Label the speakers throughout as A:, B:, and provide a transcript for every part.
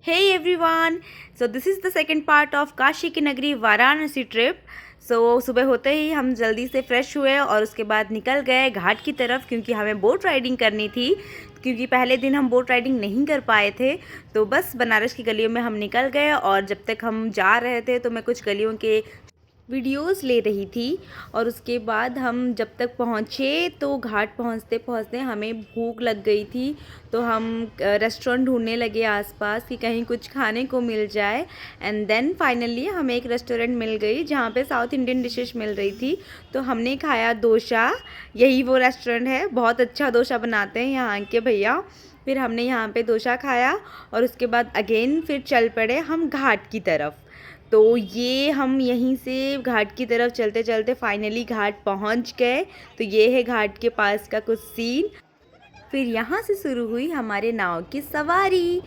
A: Hey everyone! So this is the second part of Kashi की नगरी Varanasi trip. सुबह होते ही हम जल्दी से फ्रेश हुए और उसके बाद निकल गए घाट की तरफ, क्योंकि हमें बोट राइडिंग करनी थी। क्योंकि पहले दिन हम बोट राइडिंग नहीं कर पाए थे, तो बस बनारस की गलियों में हम निकल गए। और जब तक हम जा रहे थे तो मैं कुछ गलियों के वीडियोस ले रही थी। और उसके बाद हम जब तक पहुँचे तो घाट पहुँचते पहुँचते हमें भूख लग गई थी। तो हम रेस्टोरेंट ढूंढने लगे आसपास कि कहीं कुछ खाने को मिल जाए। एंड देन फाइनली हमें एक रेस्टोरेंट मिल गई जहाँ पे साउथ इंडियन डिशेस मिल रही थी। तो हमने खाया डोसा। यही वो रेस्टोरेंट है, बहुत अच्छा डोसा बनाते हैं यहाँ के भैया। फिर हमने यहाँ पे डोसा खाया और उसके बाद अगेन फिर चल पड़े हम घाट की तरफ। तो ये हम यहीं से घाट की तरफ चलते चलते फाइनली घाट पहुंच गए। तो ये है घाट के पास का कुछ सीन। फिर यहाँ से शुरू हुई हमारे नाव की सवारी।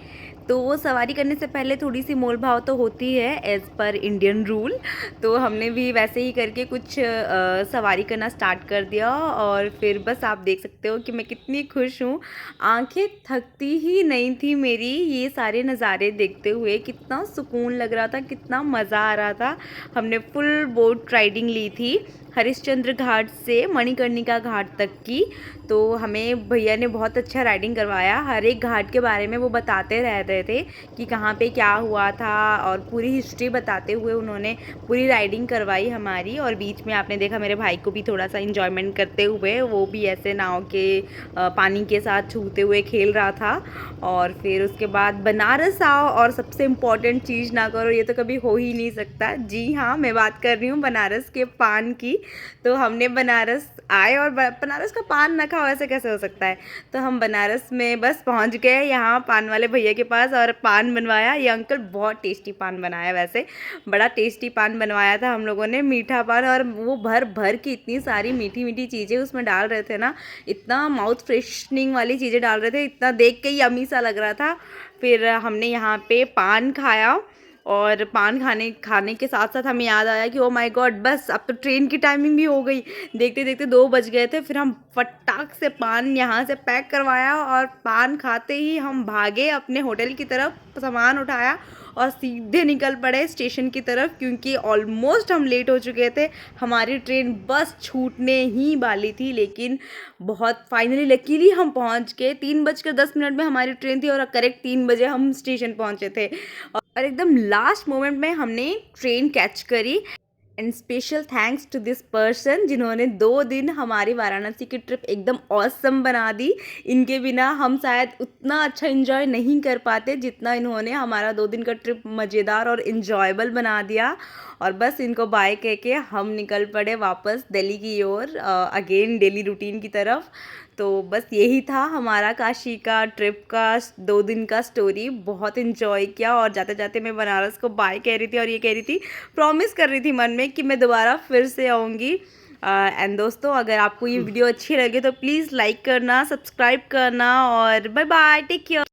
A: तो वो सवारी करने से पहले थोड़ी सी मोल भाव तो होती है एज़ पर इंडियन रूल। तो हमने भी वैसे ही करके कुछ सवारी करना स्टार्ट कर दिया। और फिर बस आप देख सकते हो कि मैं कितनी खुश हूँ। आंखें थकती ही नहीं थी मेरी ये सारे नज़ारे देखते हुए। कितना सुकून लग रहा था, कितना मज़ा आ रहा था। हमने फुल बोट राइडिंग ली थी हरिश्चंद्र घाट से मणिकर्णिका घाट तक की। तो हमें भैया ने बहुत अच्छा राइडिंग करवाया। हर एक घाट के बारे में वो बताते रहते थे कि कहाँ पे क्या हुआ था, और पूरी हिस्ट्री बताते हुए उन्होंने पूरी राइडिंग करवाई हमारी। और बीच में आपने देखा मेरे भाई को भी थोड़ा सा इंजॉयमेंट करते हुए, वो भी ऐसे नाव के पानी के साथ छूते हुए खेल रहा था। और फिर उसके बाद बनारस आओ और सबसे इम्पॉर्टेंट चीज़ ना करो, ये तो कभी हो ही नहीं सकता। जी हाँ, मैं बात कर रही हूँ बनारस के पान की। तो हमने बनारस आए और बनारस का पान ना खाओ, ऐसे कैसे हो सकता है। तो हम बनारस में बस पहुंच गए यहाँ पान वाले भैया के पास और पान बनवाया। ये अंकल बहुत टेस्टी पान बनाया, वैसे बड़ा टेस्टी पान बनवाया था हम लोगों ने, मीठा पान। और वो भर भर की इतनी सारी मीठी मीठी चीज़ें उसमें डाल रहे थे ना, इतना माउथ फ्रेशनिंग वाली चीज़ें डाल रहे थे, इतना देख के ही यम्मी सा लग रहा था। फिर हमने यहाँ पे पान खाया। और पान खाने के साथ साथ हमें याद आया कि ओ माय गॉड, बस अब तो ट्रेन की टाइमिंग भी हो गई। देखते देखते 2 बज गए थे। फिर हम फटाक से पान यहाँ से पैक करवाया और पान खाते ही हम भागे अपने होटल की तरफ, सामान उठाया और सीधे निकल पड़े स्टेशन की तरफ, क्योंकि ऑलमोस्ट हम लेट हो चुके थे। हमारी ट्रेन बस छूटने ही वाली थी। लेकिन बहुत फाइनली लकीली हम पहुँच गए। 3:10 में हमारी ट्रेन थी और करेक्ट 3 बजे हम स्टेशन पहुँचे थे। और एकदम लास्ट मोमेंट में हमने ट्रेन कैच करी। And special thanks to this person जिन्होंने 2 दिन हमारी वाराणसी की ट्रिप एकदम ऑसम बना दी। इनके बिना हम शायद उतना अच्छा इन्जॉय नहीं कर पाते जितना इन्होंने हमारा 2 दिन का ट्रिप मज़ेदार और इन्जॉयबल बना दिया। और बस इनको बाय कह के हम निकल पड़े वापस दिल्ली की ओर, अगेन डेली रूटीन की तरफ। तो बस यही था हमारा काशी का ट्रिप का 2 दिन का स्टोरी। बहुत इन्जॉय किया और जाते जाते मैं बनारस को बाय कह रही थी और ये कह रही थी, प्रॉमिस कर रही थी मन में कि मैं दोबारा फिर से आऊँगी। एंड दोस्तों, अगर आपको ये वीडियो अच्छी लगे तो प्लीज़ लाइक करना, सब्सक्राइब करना और बाय बाय, टेक केयर।